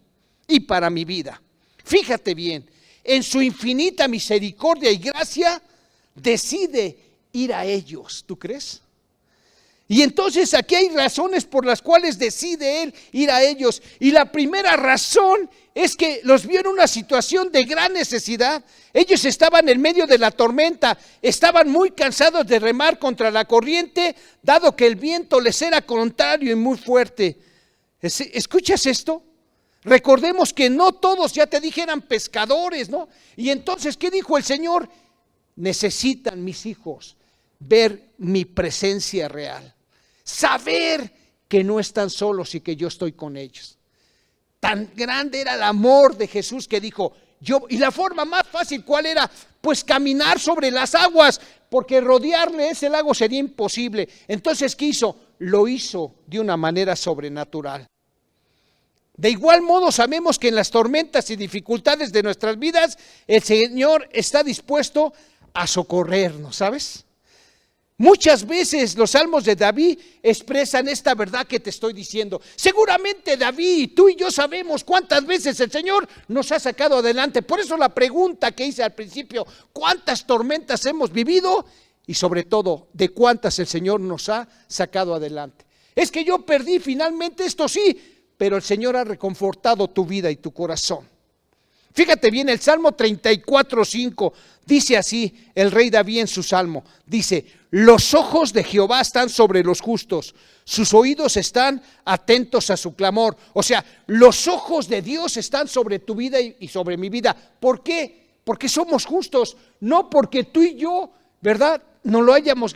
y para mi vida. Fíjate bien, en su infinita misericordia y gracia decide ir a ellos, ¿tú crees? Y entonces aquí hay razones por las cuales decide él ir a ellos. Y la primera razón es que los vio en una situación de gran necesidad. Ellos estaban en medio de la tormenta, estaban muy cansados de remar contra la corriente, dado que el viento les era contrario y muy fuerte. ¿Escuchas esto? Recordemos que no todos, ya te dije, eran pescadores, ¿no? Y entonces, ¿qué dijo el Señor? Necesitan mis hijos ver mi presencia real, saber que no están solos y que yo estoy con ellos. Tan grande era el amor de Jesús que dijo, y la forma más fácil, ¿cuál era? Pues caminar sobre las aguas, porque rodearle ese lago sería imposible. Entonces, ¿qué hizo? Lo hizo de una manera sobrenatural. De igual modo, sabemos que en las tormentas y dificultades de nuestras vidas, el Señor está dispuesto a socorrernos, ¿sabes? Muchas veces los salmos de David expresan esta verdad que te estoy diciendo. Seguramente David, tú y yo sabemos cuántas veces el Señor nos ha sacado adelante. Por eso la pregunta que hice al principio, ¿cuántas tormentas hemos vivido? Y sobre todo, ¿de cuántas el Señor nos ha sacado adelante? Es que yo perdí finalmente, esto sí, pero el Señor ha reconfortado tu vida y tu corazón. Fíjate bien, el Salmo 34:5 dice así, el rey David en su Salmo, dice: los ojos de Jehová están sobre los justos, sus oídos están atentos a su clamor. O sea, los ojos de Dios están sobre tu vida y sobre mi vida. ¿Por qué? Porque somos justos, no porque tú y yo, ¿verdad?, no lo hayamos,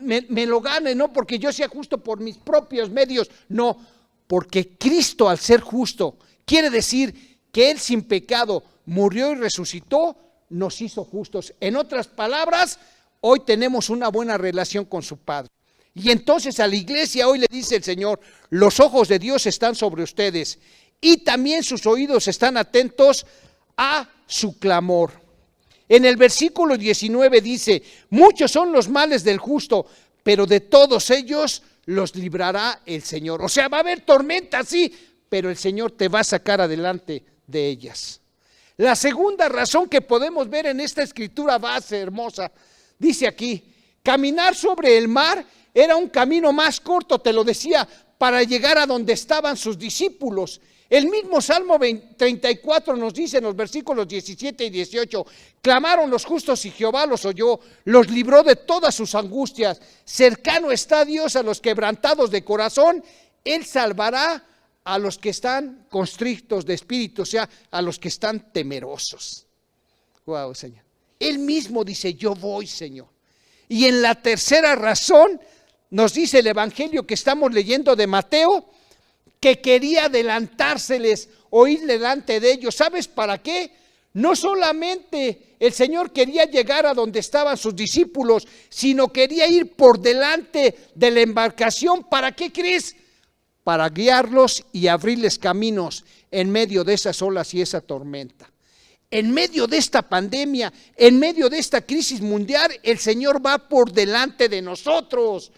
me lo gane, no porque yo sea justo por mis propios medios, no, porque Cristo, al ser justo, quiere decir que Él sin pecado murió y resucitó, nos hizo justos. En otras palabras, hoy tenemos una buena relación con su Padre. Y entonces a la iglesia hoy le dice el Señor: los ojos de Dios están sobre ustedes y también sus oídos están atentos a su clamor. En el versículo 19 dice: muchos son los males del justo, pero de todos ellos los librará el Señor. O sea, va a haber tormentas, sí, pero el Señor te va a sacar adelante de ellas. La segunda razón que podemos ver en esta escritura base hermosa, dice aquí: caminar sobre el mar era un camino más corto, te lo decía, para llegar a donde estaban sus discípulos. El mismo Salmo 34 nos dice en los versículos 17 y 18: clamaron los justos y Jehová los oyó, los libró de todas sus angustias. Cercano está Dios a los quebrantados de corazón, Él salvará a los que están constrictos de espíritu, o sea, a los que están temerosos. Wow, Señor. Él mismo dice: yo voy, Señor. Y en la tercera razón nos dice el evangelio que estamos leyendo de Mateo, que quería adelantárseles o ir delante de ellos. ¿Sabes para qué? No solamente el Señor quería llegar a donde estaban sus discípulos, sino quería ir por delante de la embarcación. ¿Para qué crees? Para guiarlos y abrirles caminos en medio de esas olas y esa tormenta. En medio de esta pandemia, en medio de esta crisis mundial, el Señor va por delante de nosotros.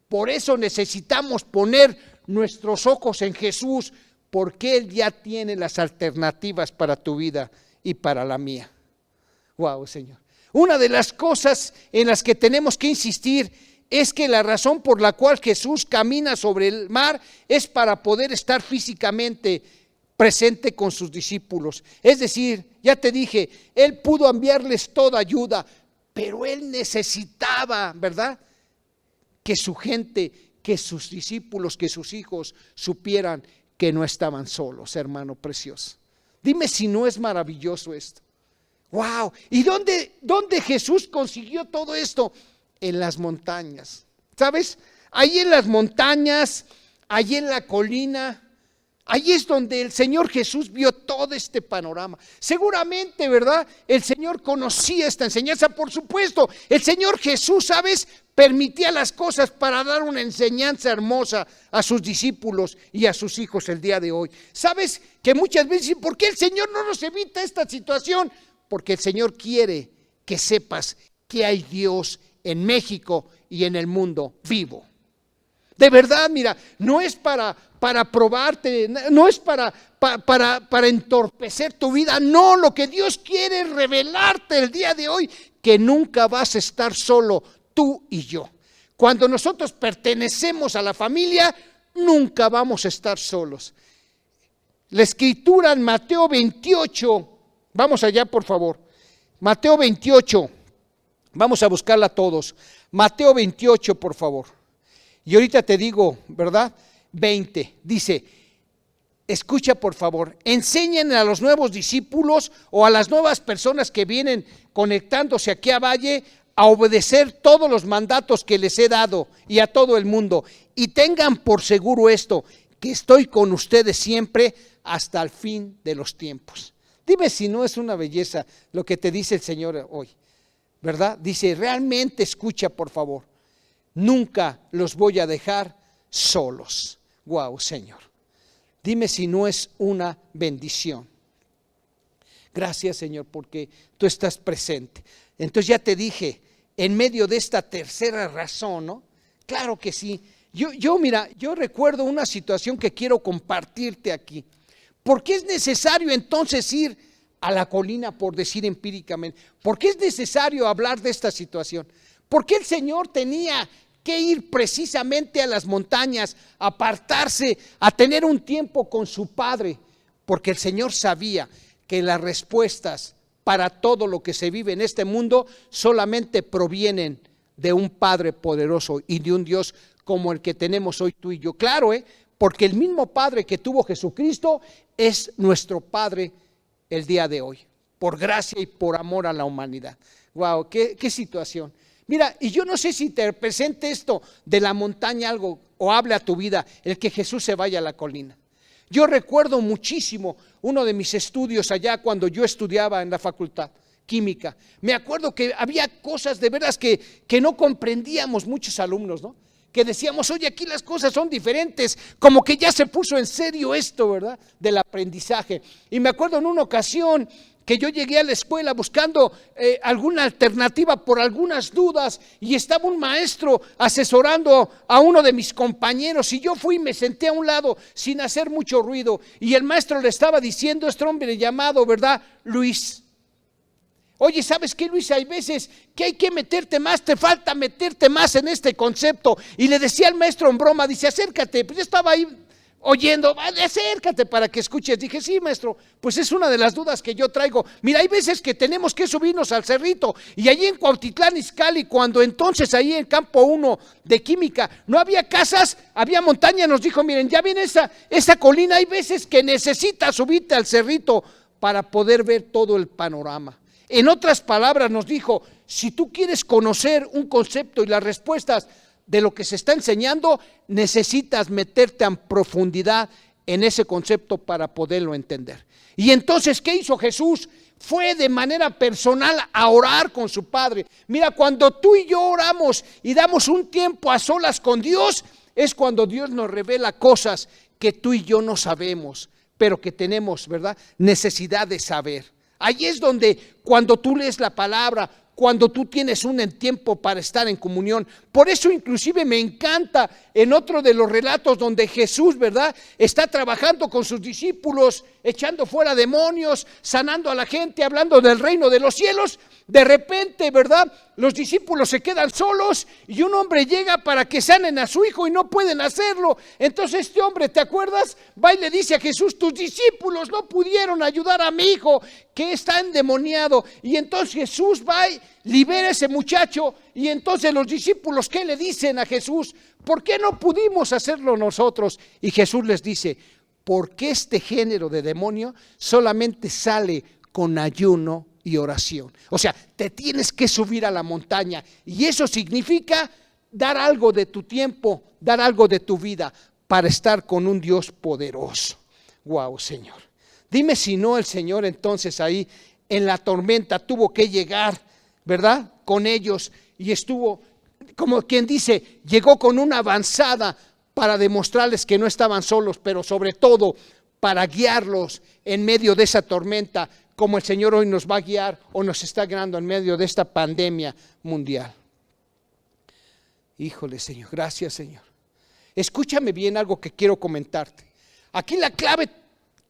Por eso necesitamos poner nuestros ojos en Jesús, porque Él ya tiene las alternativas para tu vida y para la mía. Wow, Señor. Una de las cosas en las que tenemos que insistir es que la razón por la cual Jesús camina sobre el mar es para poder estar físicamente presente con sus discípulos. Es decir, ya te dije, Él pudo enviarles toda ayuda, pero Él necesitaba, ¿verdad?, que su gente, que sus discípulos, que sus hijos supieran que no estaban solos, hermano precioso. Dime si no es maravilloso esto. Wow. ¿Y dónde Jesús consiguió todo esto? En las montañas. ¿Sabes? Ahí en las montañas, ahí en la colina, ahí es donde el Señor Jesús vio todo este panorama. Seguramente, ¿verdad?, el Señor conocía esta enseñanza. Por supuesto, el Señor Jesús, ¿sabes?, permitía las cosas para dar una enseñanza hermosa a sus discípulos y a sus hijos el día de hoy. ¿Sabes que muchas veces, ¿por qué el Señor no nos evita esta situación? Porque el Señor quiere que sepas que hay Dios en México y en el mundo vivo. De verdad, mira, no es para probarte, no es para entorpecer tu vida. No, lo que Dios quiere es revelarte el día de hoy que nunca vas a estar solo, tú y yo. Cuando nosotros pertenecemos a la familia, nunca vamos a estar solos. La escritura en Mateo 28, vamos allá por favor. Mateo 28, vamos a buscarla todos. Mateo 28, por favor. Y ahorita te digo, ¿verdad? 20, dice, escucha por favor, enseñen a los nuevos discípulos o a las nuevas personas que vienen conectándose aquí a Valle a obedecer todos los mandatos que les he dado y a todo el mundo. Y tengan por seguro esto, que estoy con ustedes siempre hasta el fin de los tiempos. Dime si no es una belleza lo que te dice el Señor hoy, ¿verdad? Dice, realmente escucha por favor. Nunca los voy a dejar solos. Wow, Señor. Dime si no es una bendición. Gracias, Señor, porque tú estás presente. Entonces ya te dije, en medio de esta tercera razón, ¿no? Claro que sí. Mira, yo recuerdo una situación que quiero compartirte aquí. ¿Por qué es necesario entonces ir a la colina, por decir empíricamente? ¿Por qué es necesario hablar de esta situación? ¿Por qué el Señor tenía que ir precisamente a las montañas, apartarse, a tener un tiempo con su Padre? Porque el Señor sabía que las respuestas para todo lo que se vive en este mundo solamente provienen de un Padre poderoso y de un Dios como el que tenemos hoy tú y yo. Claro, porque el mismo Padre que tuvo Jesucristo es nuestro Padre el día de hoy, por gracia y por amor a la humanidad. Wow, qué situación. Mira, y yo no sé si te represente esto de la montaña algo o hable a tu vida el que Jesús se vaya a la colina. Yo recuerdo muchísimo uno de mis estudios allá cuando yo estudiaba en la facultad química. Me acuerdo que había cosas de veras que no comprendíamos muchos alumnos, ¿no? Que decíamos, oye, aquí las cosas son diferentes, como que ya se puso en serio esto, ¿verdad? Del aprendizaje. Y me acuerdo en una ocasión que yo llegué a la escuela buscando alguna alternativa por algunas dudas y estaba un maestro asesorando a uno de mis compañeros y yo fui y me senté a un lado sin hacer mucho ruido y el maestro le estaba diciendo a este hombre llamado, ¿verdad? Luis. Oye, ¿sabes qué, Luis? Hay veces que hay que meterte más, te falta meterte más en este concepto. Y le decía al maestro en broma, dice, acércate. Pues yo estaba ahí oyendo, acércate para que escuches. Dije, sí, maestro, pues es una de las dudas que yo traigo. Mira, hay veces que tenemos que subirnos al cerrito. Y allí en Cuautitlán Izcalli, cuando entonces ahí en campo 1 de química, no había casas, había montaña. Nos dijo, miren, ya viene esa colina. Hay veces que necesitas subirte al cerrito para poder ver todo el panorama. En otras palabras nos dijo, si tú quieres conocer un concepto y las respuestas de lo que se está enseñando, necesitas meterte en profundidad en ese concepto para poderlo entender. Y entonces, ¿qué hizo Jesús? Fue de manera personal a orar con su Padre. Mira, cuando tú y yo oramos y damos un tiempo a solas con Dios, es cuando Dios nos revela cosas que tú y yo no sabemos, pero que tenemos, ¿verdad?, necesidad de saber. Ahí es donde cuando tú lees la palabra, cuando tú tienes un tiempo para estar en comunión. Por eso inclusive me encanta en otro de los relatos donde Jesús, ¿verdad?, está trabajando con sus discípulos, echando fuera demonios, sanando a la gente, hablando del reino de los cielos. De repente, ¿verdad?, los discípulos se quedan solos y un hombre llega para que sanen a su hijo y no pueden hacerlo. Entonces este hombre, ¿te acuerdas? Va y le dice a Jesús, tus discípulos no pudieron ayudar a mi hijo que está endemoniado. Y entonces Jesús va y libera a ese muchacho. Y entonces los discípulos, ¿qué le dicen a Jesús? ¿Por qué no pudimos hacerlo nosotros? Y Jesús les dice, porque este género de demonio solamente sale con ayuno y oración. O sea, te tienes que subir a la montaña y eso significa dar algo de tu tiempo, dar algo de tu vida para estar con un Dios poderoso. Wow, Señor. Dime si no el Señor entonces ahí en la tormenta tuvo que llegar, ¿verdad?, con ellos y estuvo, como quien dice, llegó con una avanzada para demostrarles que no estaban solos, pero sobre todo para guiarlos en medio de esa tormenta, como el Señor hoy nos va a guiar o nos está guiando en medio de esta pandemia mundial. Híjole, Señor, gracias, Señor. Escúchame bien algo que quiero comentarte. Aquí la clave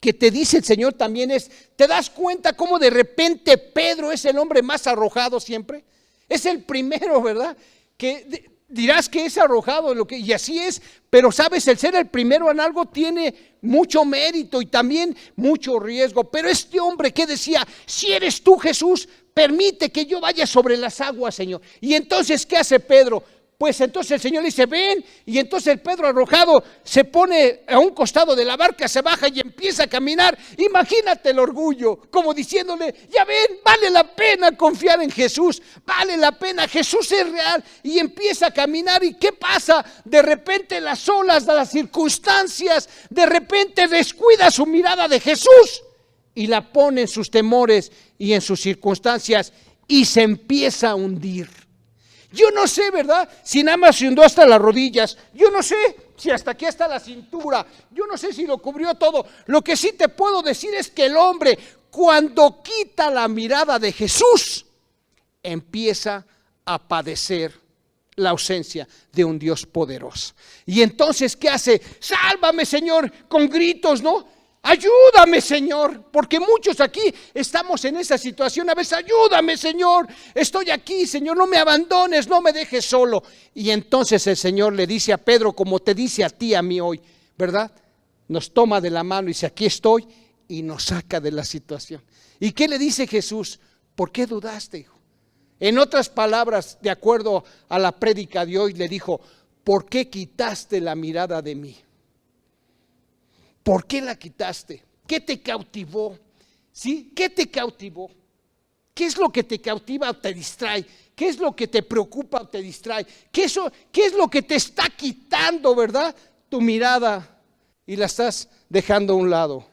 que te dice el Señor también es, ¿te das cuenta cómo de repente Pedro es el hombre más arrojado siempre? Es el primero, ¿verdad?, que dirás que es arrojado, y así es, pero sabes, el ser el primero en algo tiene mucho mérito y también mucho riesgo. Pero este hombre que decía, si eres tú, Jesús, permite que yo vaya sobre las aguas, Señor. Y entonces, ¿qué hace Pedro? Pues entonces el Señor le dice, ven, y entonces el Pedro arrojado se pone a un costado de la barca, se baja y empieza a caminar. Imagínate el orgullo, como diciéndole, ya ven, vale la pena confiar en Jesús, vale la pena, Jesús es real. Y empieza a caminar, ¿y qué pasa? De repente las olas de las circunstancias, de repente descuida su mirada de Jesús y la pone en sus temores y en sus circunstancias y se empieza a hundir. Yo no sé, ¿verdad?, si nada más se hundió hasta las rodillas. Yo no sé si hasta aquí, hasta la cintura. Yo no sé si lo cubrió todo. Lo que sí te puedo decir es que el hombre, cuando quita la mirada de Jesús, empieza a padecer la ausencia de un Dios poderoso. Y entonces, ¿qué hace? Sálvame, Señor, con gritos, ¿no? Ayúdame, Señor, porque muchos aquí estamos en esa situación. A veces, ayúdame, Señor, estoy aquí, Señor, no me abandones, no me dejes solo. Y entonces el Señor le dice a Pedro, como te dice a ti, a mí hoy, ¿verdad? Nos toma de la mano y dice, aquí estoy, y nos saca de la situación. ¿Y qué le dice Jesús? ¿Por qué dudaste, hijo? En otras palabras, de acuerdo a la prédica de hoy, le dijo, ¿por qué quitaste la mirada de mí? ¿Por qué la quitaste? ¿Qué te cautivó? ¿Sí? ¿Qué te cautivó? ¿Qué es lo que te cautiva o te distrae? ¿Qué es lo que te preocupa o te distrae? ¿Qué es lo que te está quitando, verdad? Tu mirada, y la estás dejando a un lado.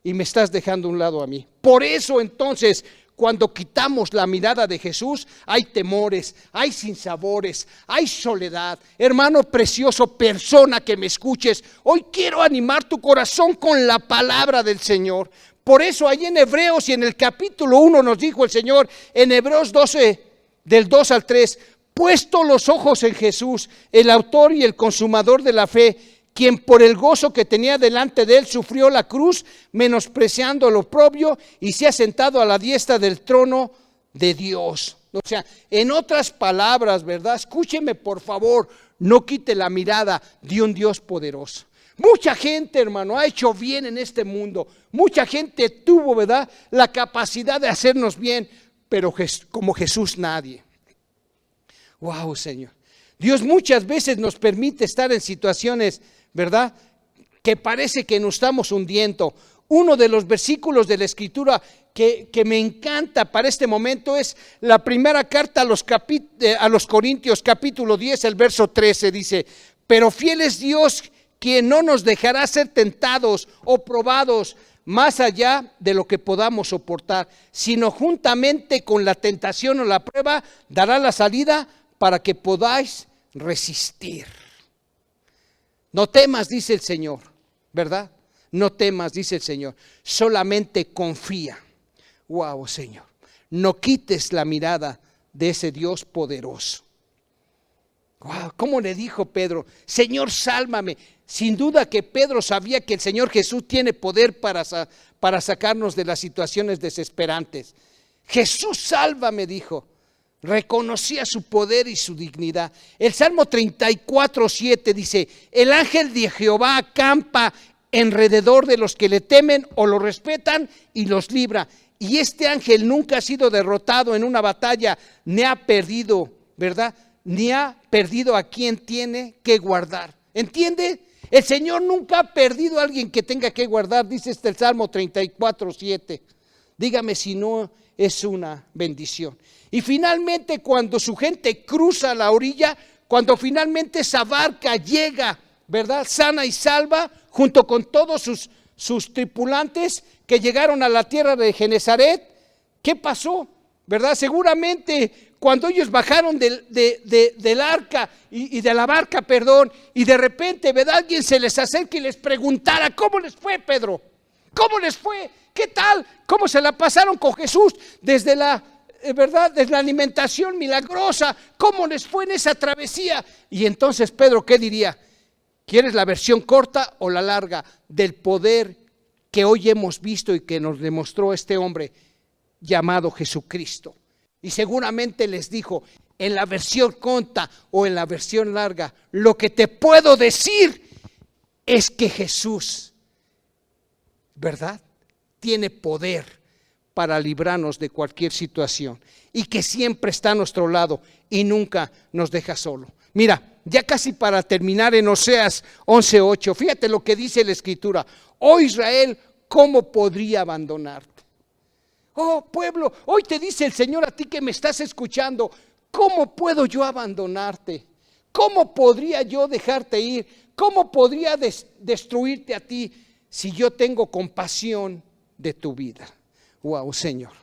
Y me estás dejando a un lado a mí. Por eso entonces, cuando quitamos la mirada de Jesús, hay temores, hay sinsabores, hay soledad. Hermano precioso, persona que me escuches, hoy quiero animar tu corazón con la palabra del Señor. Por eso ahí en Hebreos y en el capítulo 1 nos dijo el Señor, en Hebreos 12, del 2 al 3, puesto los ojos en Jesús, el autor y el consumador de la fe, quien por el gozo que tenía delante de él sufrió la cruz, menospreciando lo oprobio, y se ha sentado a la diestra del trono de Dios. O sea, en otras palabras, ¿verdad? Escúcheme por favor, no quite la mirada de un Dios poderoso. Mucha gente, hermano, ha hecho bien en este mundo. Mucha gente tuvo, ¿verdad?, la capacidad de hacernos bien, pero como Jesús nadie. Wow, Señor. Dios muchas veces nos permite estar en situaciones, ¿verdad?, que parece que nos estamos hundiendo. Uno de los versículos de la Escritura que me encanta para este momento es la primera carta a los Corintios, capítulo 10, el verso 13, dice, pero fiel es Dios, quien no nos dejará ser tentados o probados más allá de lo que podamos soportar, sino juntamente con la tentación o la prueba, dará la salida para que podáis resistir. No temas, dice el Señor, ¿verdad? No temas, dice el Señor, solamente confía. Wow, Señor, no quites la mirada de ese Dios poderoso. Wow, ¿cómo le dijo Pedro? Señor, sálvame. Sin duda que Pedro sabía que el Señor Jesús tiene poder para sacarnos de las situaciones desesperantes. Jesús, sálvame, dijo. Reconocía su poder y su dignidad. El Salmo 34:7 dice, el ángel de Jehová acampa alrededor de los que le temen o lo respetan y los libra. Y este ángel nunca ha sido derrotado en una batalla, ni ha perdido, ¿verdad? Ni ha perdido a quien tiene que guardar. ¿Entiende? El Señor nunca ha perdido a alguien que tenga que guardar, dice el Salmo 34:7. Dígame si no es una bendición. Y finalmente, cuando su gente cruza la orilla, cuando finalmente esa barca llega, ¿verdad?, sana y salva, junto con todos sus tripulantes que llegaron a la tierra de Genesaret, ¿qué pasó? ¿Verdad? Seguramente cuando ellos bajaron del arca y de la barca, perdón, y de repente, ¿verdad?, alguien se les acerca y les preguntara, ¿cómo les fue, Pedro? ¿Cómo les fue? ¿Qué tal? ¿Cómo se la pasaron con Jesús desde la, ¿verdad?, desde la alimentación milagrosa? ¿Cómo les fue en esa travesía? Y entonces Pedro, ¿qué diría? ¿Quieres la versión corta o la larga del poder que hoy hemos visto y que nos demostró este hombre llamado Jesucristo? Y seguramente les dijo, en la versión corta o en la versión larga, lo que te puedo decir es que Jesús, ¿verdad?, tiene poder para librarnos de cualquier situación y que siempre está a nuestro lado y nunca nos deja solo. Mira, ya casi para terminar, en Oseas 11:8, fíjate lo que dice la Escritura. Oh Israel, ¿cómo podría abandonarte? Oh pueblo, hoy te dice el Señor a ti que me estás escuchando, ¿cómo puedo yo abandonarte? ¿Cómo podría yo dejarte ir? ¿Cómo podría destruirte a ti si yo tengo compasión de tu vida? Wow, Señor,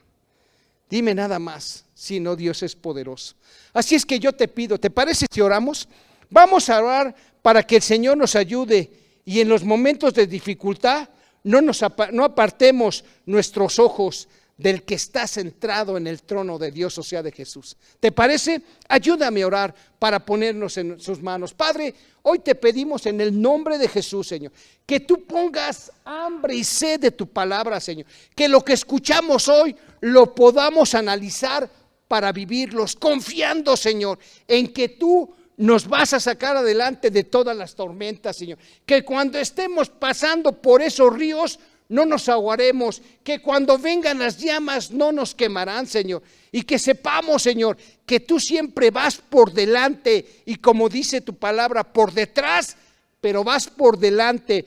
dime nada más, si no, Dios es poderoso. Así es que yo te pido, ¿te parece si oramos? Vamos a orar para que el Señor nos ayude y en los momentos de dificultad no apartemos nuestros ojos del que está centrado en el trono de Dios, o sea, de Jesús. ¿Te parece? Ayúdame a orar para ponernos en sus manos. Padre, hoy te pedimos en el nombre de Jesús, Señor, que tú pongas hambre y sed de tu palabra, Señor. Que lo que escuchamos hoy lo podamos analizar para vivirlos, confiando, Señor, en que tú nos vas a sacar adelante de todas las tormentas, Señor. Que cuando estemos pasando por esos ríos, no nos ahogaremos, que cuando vengan las llamas no nos quemarán, Señor, y que sepamos, Señor, que tú siempre vas por delante y, como dice tu palabra, por detrás, pero vas por delante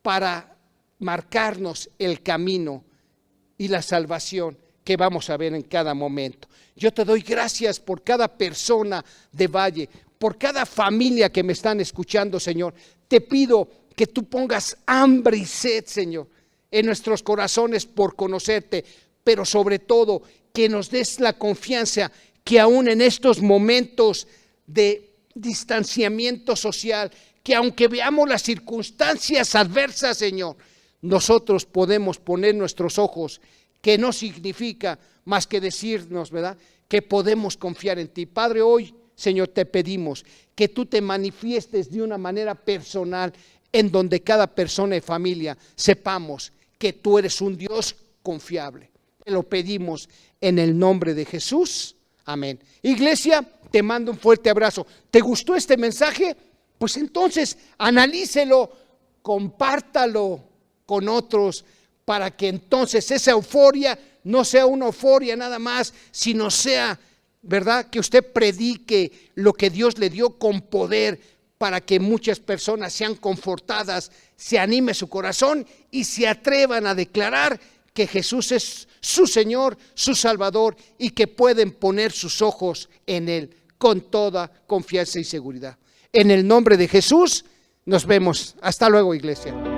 para marcarnos el camino y la salvación que vamos a ver en cada momento. Yo te doy gracias por cada persona de Valle, por cada familia que me están escuchando, Señor. Te pido que tú pongas hambre y sed, Señor, en nuestros corazones por conocerte, pero sobre todo que nos des la confianza que aún en estos momentos de distanciamiento social, que aunque veamos las circunstancias adversas, Señor, nosotros podemos poner nuestros ojos, que no significa más que decirnos, ¿verdad?, que podemos confiar en ti. Padre, hoy, Señor, te pedimos que tú te manifiestes de una manera personal, en donde cada persona y familia sepamos que tú eres un Dios confiable. Te lo pedimos en el nombre de Jesús. Amén. Iglesia, te mando un fuerte abrazo. ¿Te gustó este mensaje? Pues entonces analícelo, compártalo con otros, para que entonces esa euforia no sea una euforia nada más, sino sea, ¿verdad?, que usted predique lo que Dios le dio con poder, para que muchas personas sean confortadas, se anime su corazón y se atrevan a declarar que Jesús es su Señor, su Salvador, y que pueden poner sus ojos en Él con toda confianza y seguridad. En el nombre de Jesús, nos vemos. Hasta luego, iglesia.